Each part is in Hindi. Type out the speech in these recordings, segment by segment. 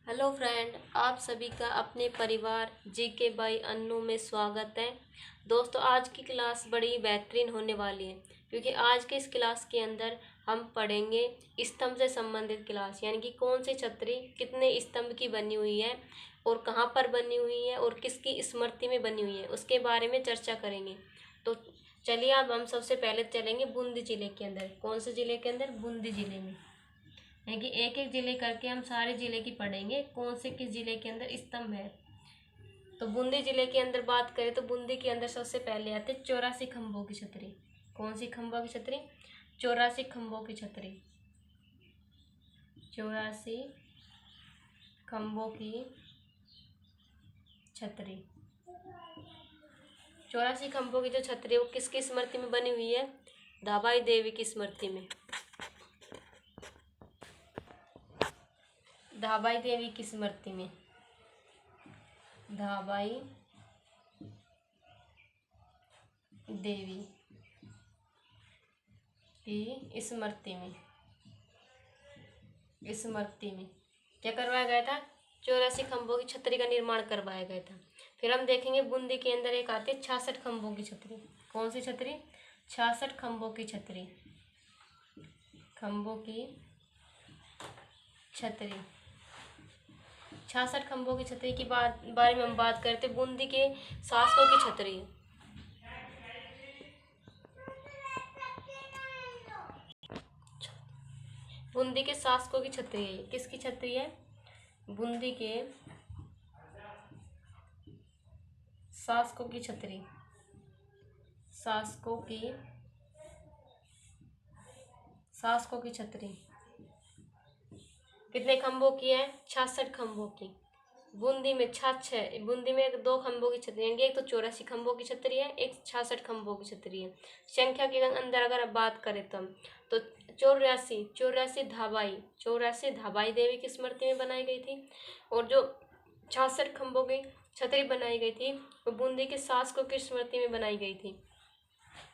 हेलो फ्रेंड, आप सभी का अपने परिवार जीके बाई अन्नू में स्वागत है। दोस्तों, आज की क्लास बड़ी बेहतरीन होने वाली है क्योंकि आज के इस क्लास के अंदर हम पढ़ेंगे स्तंभ से संबंधित क्लास, यानी कि कौन सी छतरी कितने स्तंभ की बनी हुई है और कहाँ पर बनी हुई है और किसकी स्मृति में बनी हुई है, उसके बारे में चर्चा करेंगे। तो चलिए, अब हम सबसे पहले चलेंगे बूंदी जिले के अंदर। कौन से जिले के अंदर? बूंदी जिले में। यानी कि एक एक जिले करके हम सारे जिले की पढ़ेंगे, कौन से किस जिले के अंदर स्तंभ है। तो बूंदी जिले के अंदर बात करें तो बूंदी के अंदर सबसे पहले आते 84 खंभों की छतरी। कौन सी खंभों की छतरी? 84 खंभों की छतरी। 84 खंभों की छतरी। 84 खंभों की जो छतरी है वो किसकी स्मृति में बनी हुई है? धाबाई देवी की स्मृति में। धाबाई देवी की स्मृति में। धाबाई देवी की स्मृति में। स्मृति में क्या करवाया गया था? 84 खंभों की छतरी का निर्माण करवाया गया था। फिर हम देखेंगे बूंदी के अंदर एक आती है 66 खंभों की छतरी। कौन सी छतरी? 66 खंभों की छतरी। खंभों की छतरी। 66 खंभों की छतरी की बारे में हम बात करते, बूंदी के शासकों की छतरी। बूंदी के शासकों की छतरी है। किसकी छतरी है? बूंदी के शासकों की छतरी। शासकों की शासकों की छतरी कितने खंभों की है? 66 खंभों की। बूंदी में बूंदी में एक दो खंभों की छतरी, यानी एक तो 84 खंभों की छतरी है, एक 66 खंभों की छतरी है। संख्या के अंदर अगर आप बात करें तो हम तो 84 धाबाई देवी की स्मृति में बनाई गई थी, और जो 66 खंभों की छतरी बनाई गई थी वो बूंदी के शासकों की स्मृति में बनाई गई थी।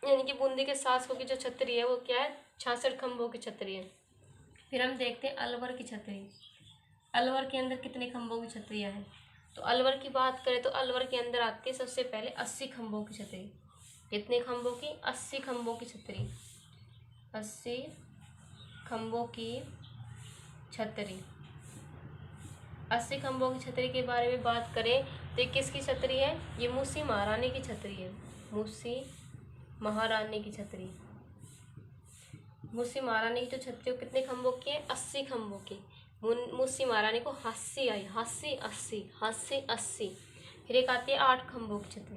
यानी कि बूंदी के शासकों की जो छतरी है वो क्या है? 66 खंभों की छतरी है। फिर हम देखते हैं अलवर की छतरी। अलवर के अंदर कितने खंभों की छतरियाँ हैं? तो अलवर की बात करें तो अलवर के अंदर आती है सबसे पहले 80 खंभों की छतरी। कितने खंभों की? 80 खंभों की छतरी। 80 खंभों की छतरी। 80 खंभों की छतरी के बारे में बात करें तो ये किसकी छतरी है? ये मूसी महारानी की छतरी है। मूसी महारानी की छतरी। मूसी महारानी की जो छतरी है कितने खंभों की है? 80 खंभों की। मूसी महारानी को हंसी आई, हंसी 80, हंसी 80। फिर एक आती है 8 खंभों की छतरी।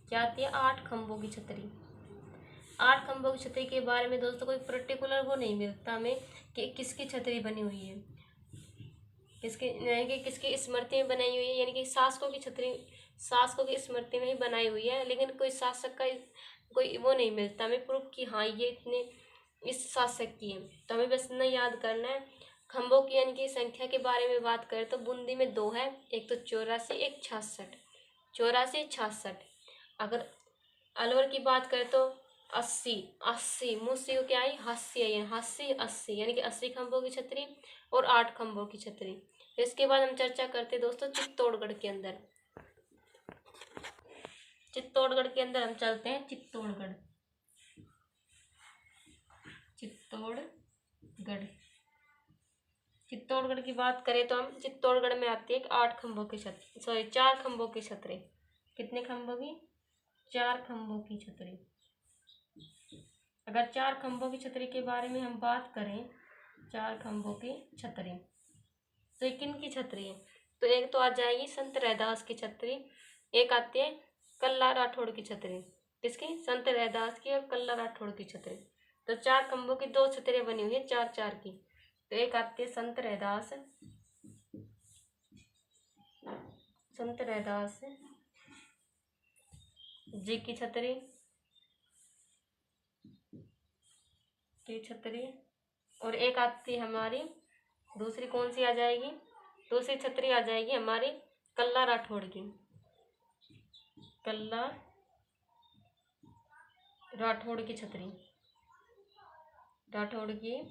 क्या आती है? 8 खंभों की छतरी। 8 खंभों की छतरी के बारे में दोस्तों कोई पर्टिकुलर वो नहीं मिलता हमें कि किसकी छतरी बनी हुई है, यानी कि किसकी स्मृति में बनाई हुई है, यानी कि शासकों की छतरी शासकों की स्मृति में ही बनाई हुई है, लेकिन कोई शासक का कोई वो नहीं मिलता हमें प्रूफ कि हाँ ये इतने इस शासक की है। तो हमें बस इतना याद करना है। खंभों की यानी कि संख्या के बारे में बात करें तो बूंदी में 2 है, एक तो 84, एक 66। 84, 66। अगर अलवर की बात करें तो 80, 80। मूसी को क्या आई? हंसी आई, हंसी 80, यानी कि 80 खंभों की छतरी और 8 खंभों की छतरी। इसके बाद हम चर्चा करते हैं दोस्तों चित्तौड़गढ़ के अंदर। चित्तौड़गढ़ के अंदर हम चलते हैं। चित्तौड़गढ़ चित्तौड़गढ़ की बात करें तो हम चित्तौड़गढ़ में आती है 8 खंभों की छतरी, सॉरी 4 खंभों की छतरी। कितने खंभों की? 4 खंभों की छतरी। अगर 4 खंभों की छतरी के बारे में हम बात करें, 4 खंभों की छतरी, तो ये किन की छतरी है? तो एक तो आ जाएगी संत रैदास की छतरी, एक आती है कल्ला राठौड़ की छतरी। किसकी? संत रैदास की और कल्ला राठौड़ की छतरी। तो 4 खंभों की 2 छतरियाँ बनी हुई है 4-4 की। तो एक आती है संत रैदास जी की छतरी और एक आती है हमारी दूसरी, कौन सी आ जाएगी? दूसरी छतरी आ जाएगी हमारी कल्ला राठौड़ की। कल्ला राठौड़ की छतरी। राठौड़ की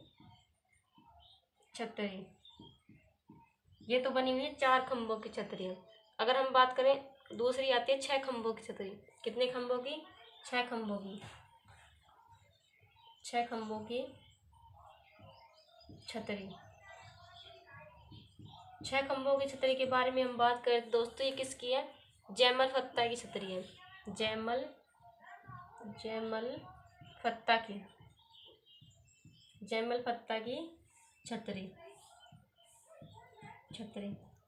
छतरी ये तो बनी हुई है 4 खंभों की छतरियाँ। अगर हम बात करें दूसरी आती है 6 खंभों की छतरी। कितने खंभों की? 6 खंभों की। 6 खंभों की छतरी। 6 खंभों की छतरी के बारे में हम बात करें तो दोस्तों ये किसकी है? जयमल फत्ता की छतरी है। जयमल फत्ता की, जयमल फत्ता की छतरी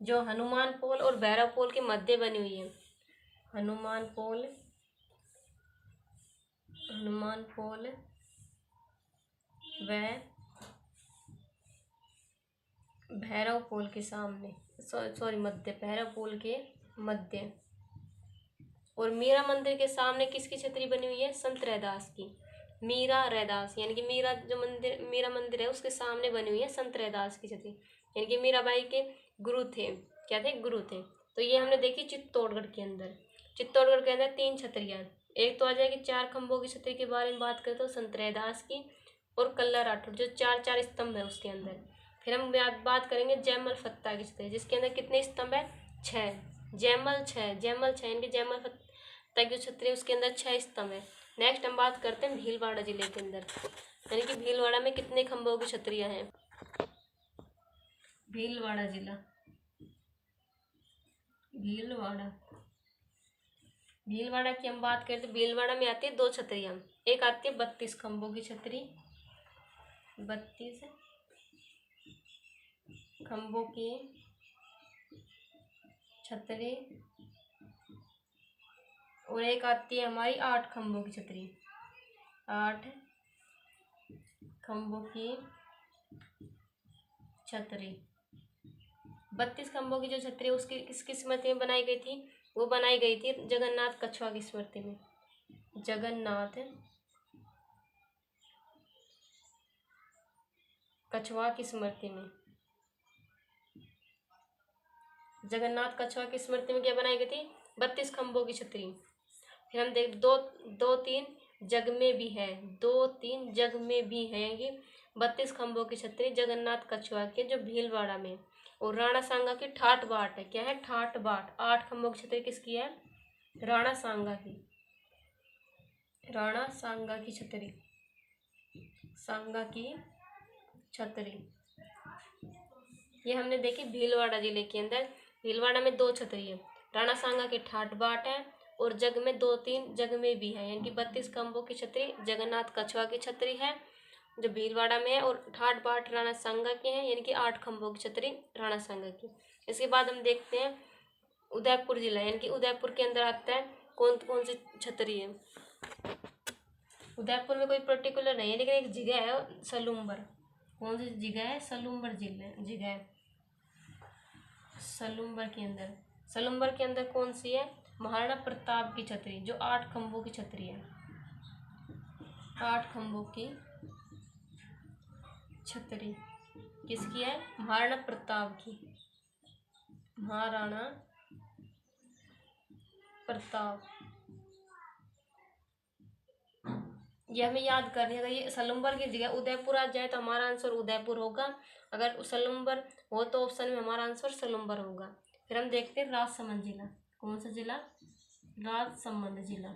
जो हनुमान पोल और भैरव पोल के मध्य बनी हुई है। हनुमान पोल व भैरव पोल के सामने, सॉरी मध्य, भैरव पोल के मध्य। और मीरा मंदिर के सामने किसकी छतरी बनी हुई है? संत रैदास की। मीरा रैदास यानी कि मीरा मंदिर है उसके सामने बनी हुई है संत रैदास की छतरी। यानी कि मीराबाई के गुरु थे। क्या थे? गुरु थे। तो ये हमने देखी चित्तौड़गढ़ के अंदर। चित्तौड़गढ़ के अंदर 3 छतरियाँ। एक तो आ जाएगी 4 खंभों की छतरी के बारे में बात करें तो संत रैदास की, और कल्ला राठौर जो 4 स्तंभ है उसके अंदर। फिर हम बात करेंगे जयमल फत्ता की छतरी जिसके अंदर कितने स्तंभ है? 6। जयमल 6 यानी जयमल फत्ता की छतरी है उसके अंदर 6 स्तंभ है। नेक्स्ट हम बात करते हैं भीलवाड़ा जिले के अंदर, यानी कि भीलवाड़ा में कितने खंभों की छतरियाँ हैं? भीलवाड़ा जिला, भीलवाड़ा की हम बात करें तो भीलवाड़ा में आती है 2 छतरियाँ। एक आती है 32 खंभों की छतरी, 32 खंभों की छतरी, और एक आती है हमारी 8 खंभों की छतरी, 8 खंभों की छतरी। 32 खंभों की जो छतरी है उसकी किसकी स्मृति में बनाई गई थी? वो बनाई गई थी जगन्नाथ कछुआ की स्मृति में। जगन्नाथ कछुआ की स्मृति में। जगन्नाथ कछुआ की स्मृति में क्या बनाई गई थी? 32 खंभों की छतरी। फिर हम देख 2-3 जग में भी है, 2-3 जग में भी है, यानी 32 खंभों की छतरी जगन्नाथ कछुआ के जो भीलवाड़ा में। और राणा सांगा की ठाठ बाट है। क्या है? ठाठ बाट। 8 खंभों की छतरी किसकी है? राणा सांगा की। राणा सांगा की छतरी, सांगा की छतरी ये हमने देखी भीलवाड़ा जिले के अंदर। भीलवाड़ा में 2 छतरी है, राणा सांगा की ठाठ बाट है, और जग में 2-3 जग में भी है, यानी कि 32 खंभों की छतरी जगन्नाथ कछुआ की छतरी है जो भीलवाड़ा में है, और ठाठ बाट राणा सांगा की है, यानी कि 8 खंभों की छतरी राणा सांगा की। इसके बाद हम देखते हैं उदयपुर जिला, यानी कि उदयपुर के अंदर आता है कौन कौन सी छतरी है। उदयपुर में कोई पर्टिकुलर नहीं है, लेकिन एक जगह है सलूम्बर। कौन सी जगह है? सलूम्बर जगह है। सलूम्बर के अंदर कौन सी है? महाराणा प्रताप की छतरी जो 8 खंभों की छतरी है। 8 खंभों की छतरी किसकी है? महाराणा प्रताप की। महाराणा प्रताप, ये हमें याद करनी है। ये सलूम्बर की जगह उदयपुर आ जाए तो हमारा आंसर उदयपुर होगा। अगर सलूम्बर हो तो ऑप्शन में हमारा आंसर सलूम्बर होगा। फिर हम देखते हैं राजसमंद जिला। कौन सा जिला? राजसमंद जिला।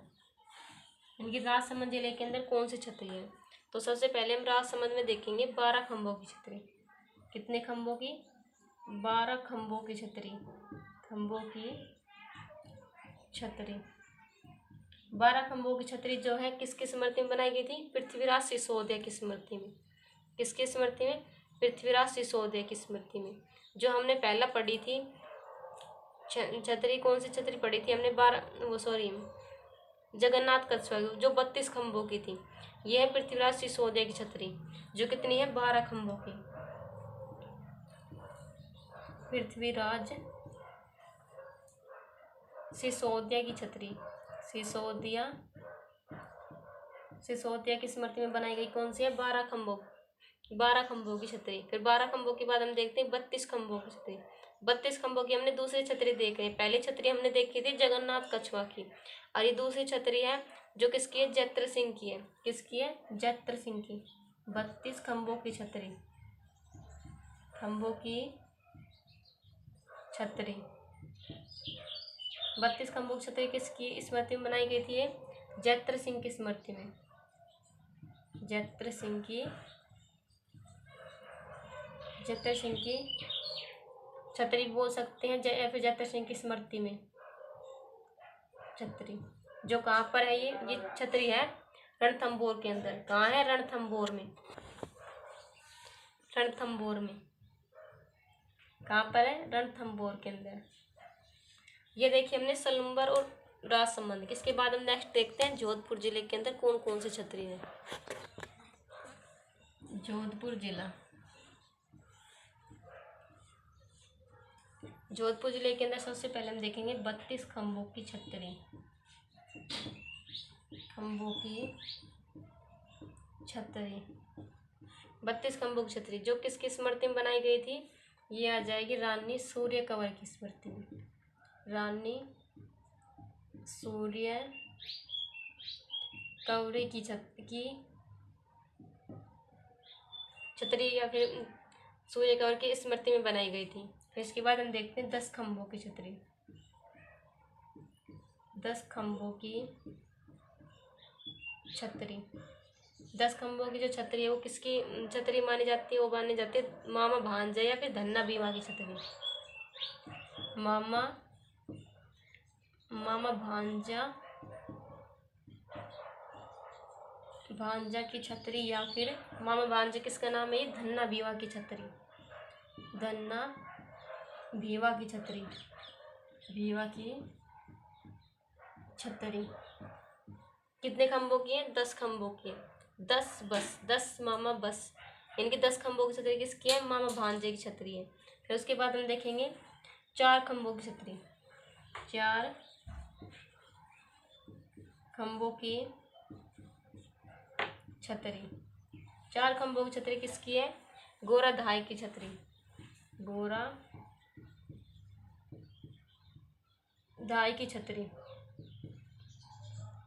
इनकी राजसमंद जिले के अंदर कौन सी छतरी है? तो सबसे पहले हम राजसमंद में देखेंगे 12 खंभों की छतरी। कितने खंभों की? 12 खंभों की छतरी। खंभों की छतरी 12 खंभों की छतरी जो है किसकी स्मृति में बनाई गई थी? पृथ्वीराज सिसोदिया की स्मृति में। किसकी स्मृति में? पृथ्वीराज सिसोदिया की स्मृति में। जो हमने पहला पढ़ी थी छतरी, कौन सी छतरी पढ़ी थी हमने? जगन्नाथ कछुआ जो 32 खंभों की थी। यह है पृथ्वीराज सिसोदिया की छतरी जो कितनी है? 12 खंभों की। पृथ्वीराज सिसोदिया की छतरी, सिसोदिया की स्मृति में बनाई गई कौन सी है? 12 खंभों की छतरी। फिर 12 खंभों के बाद हम देखते हैं 32 खंभों की छतरी। 32 खंभों की हमने दूसरी छतरी देख रहे हैं। पहली छतरी हमने देखी थी जगन्नाथ कछुआ की, और ये दूसरी छतरी है जो किसकी है? जैत्र सिंह की है। किसकी है? जैत्र सिंह की। 32 खंभों की छतरी, खंभों की छतरी। 32 खम्भों की छतरी किसकी स्मृति में बनाई गई थी? जैत्र सिंह की स्मृति में। जैत्र सिंह की छतरी बोल सकते हैं, या फिर जैत्र सिंह की स्मृति में छतरी। जो कहाँ पर है? ये छतरी है रणथंभौर के अंदर। कहाँ है? रणथंभौर में। रणथंभौर में कहाँ पर है? रणथंभौर के अंदर। ये देखिए हमने सलूम्बर और राज संबंध। इसके बाद हम नेक्स्ट देखते हैं जोधपुर जिले के अंदर कौन कौन से छतरी है। जोधपुर जिला। जोधपुर जिले के अंदर सबसे पहले हम देखेंगे 32 खम्भों की छतरी। खम्भों की छतरी, 32 खम्भों की छतरी जो किसकी स्मृति में बनाई गई थी? ये आ जाएगी रानी सूर्य कंवर की स्मृति में। रानी सूर्य कंवर की छतरी या फिर सूर्य कंवर की स्मृति में बनाई गई थी। फिर इसके बाद हम देखते हैं 10 खम्भों की छतरी। 10 खम्भों की छतरी। 10 खम्भों की जो छतरी है वो किसकी छतरी मानी जाती है? वो मानी जाती है मामा भांजा या फिर धन्ना बीमा की छतरी। मामा भांजा की छतरी या फिर मामा भांजा किसका नाम है? ये धन्ना बीवा की छतरी। धन्ना भीवा की छतरी। भीवा की छतरी कितने खम्भों की है? 10 खम्भों की। 10 बस, 10 मामा बस, इनकी 10 खम्भों की छतरी किसकी है? मामा भांजे की छतरी है। फिर उसके बाद हम देखेंगे 4 खम्भों की छतरी। 4 खम्भों की छतरी। 4 खम्भों की छतरी किसकी है? गोरा धाई की छतरी। गोरा धाई की छतरी।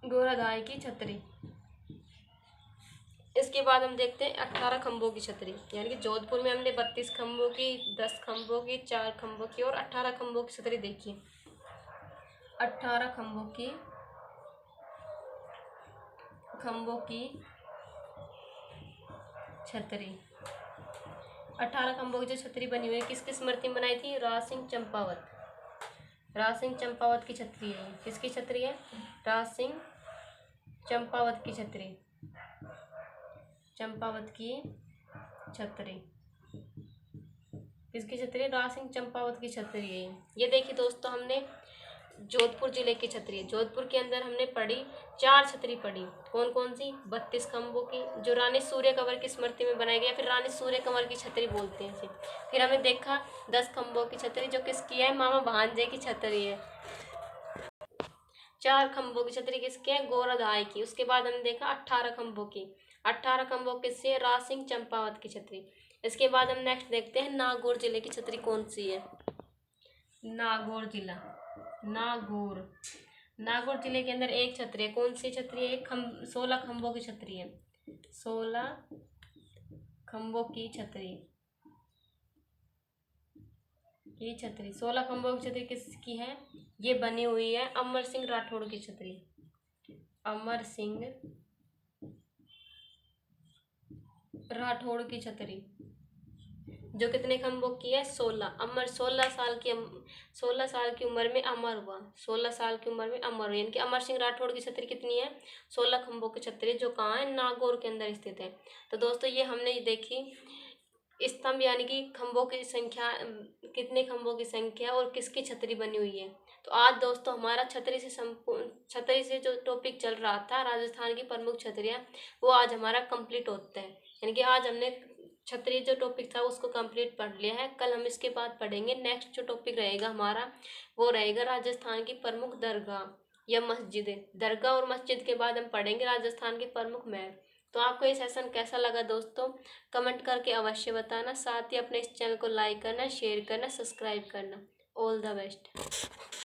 गोरा धाई की छतरी। इसके बाद हम देखते हैं 18 खम्भों की छतरी। यानी कि जोधपुर में हमने 32 खम्भों की, 10 खम्भों की, 4 खम्भों की और 18 खम्भों की छतरी देखी। 18 खम्भों की छतरी। 18 खम्भों की जो छतरी बनी हुई है किसकी स्मृति में बनाई थी? राज सिंह चंपावत। राज सिंह चंपावत की छतरी है। किसकी छतरी है? राज सिंह चंपावत की छतरी। चंपावत की छतरी किसकी छतरी? राज सिंह चंपावत की छतरी है। ये देखिए दोस्तों हमने जोधपुर जिले की छतरी, जोधपुर के अंदर हमने पढ़ी 4 छतरी पढ़ी। कौन कौन सी? 32 खम्भों की जो रानी सूर्य कंवर की स्मृति में बनाई गई है, फिर रानी सूर्य कंवर की छतरी बोलते हैं इसे। फिर हमने देखा 10 खम्भों की छतरी जो किसकी है? मामा भांजे की छतरी है। 4 खम्भों की छतरी किसकी है? गोराधाई की। उसके बाद हमने देखा 18 खम्भों की। 18 खम्भों किससे? राज सिंह चंपावत की छतरी। इसके बाद हम नेक्स्ट देखते हैं नागौर जिले की छतरी कौन सी है। नागौर जिला। नागौर जिले के अंदर एक छतरी है। कौन सी छतरी है? 16 खम्भों की छतरी है। 16 खम्भों की छतरी। 16 खम्भों की छतरी किसकी है? ये बनी हुई है अमर सिंह राठौड़ की छतरी। अमर सिंह राठौड़ की छतरी जो कितने खम्भों की है? 16। अमर 16 साल की उम्र में अमर हुआ। 16 साल की उम्र में अमर हुआ, यानी कि अमर सिंह राठौड़ की छतरी कितनी है? 16 खम्भों की छतरी जो कहाँ है? नागौर के अंदर स्थित है। तो दोस्तों ये हमने ये देखी स्तंभ यानी कि खम्भों की संख्या, कितने खम्भों की संख्या और किसकी छतरी बनी हुई है। तो आज दोस्तों हमारा छतरी से जो टॉपिक चल रहा था राजस्थान की प्रमुख छतरियाँ, वो आज हमारा कंप्लीट होता है। यानी कि आज हमने छतरी जो टॉपिक था उसको कंप्लीट पढ़ लिया है। कल हम इसके बाद पढ़ेंगे नेक्स्ट जो टॉपिक रहेगा हमारा, वो रहेगा राजस्थान की प्रमुख दरगाह या मस्जिदें। दरगाह और मस्जिद के बाद हम पढ़ेंगे राजस्थान के प्रमुख महल। तो आपको ये सेशन कैसा लगा दोस्तों? कमेंट करके अवश्य बताना। साथ ही अपने इस चैनल को लाइक करना, शेयर करना, सब्सक्राइब करना। All the best.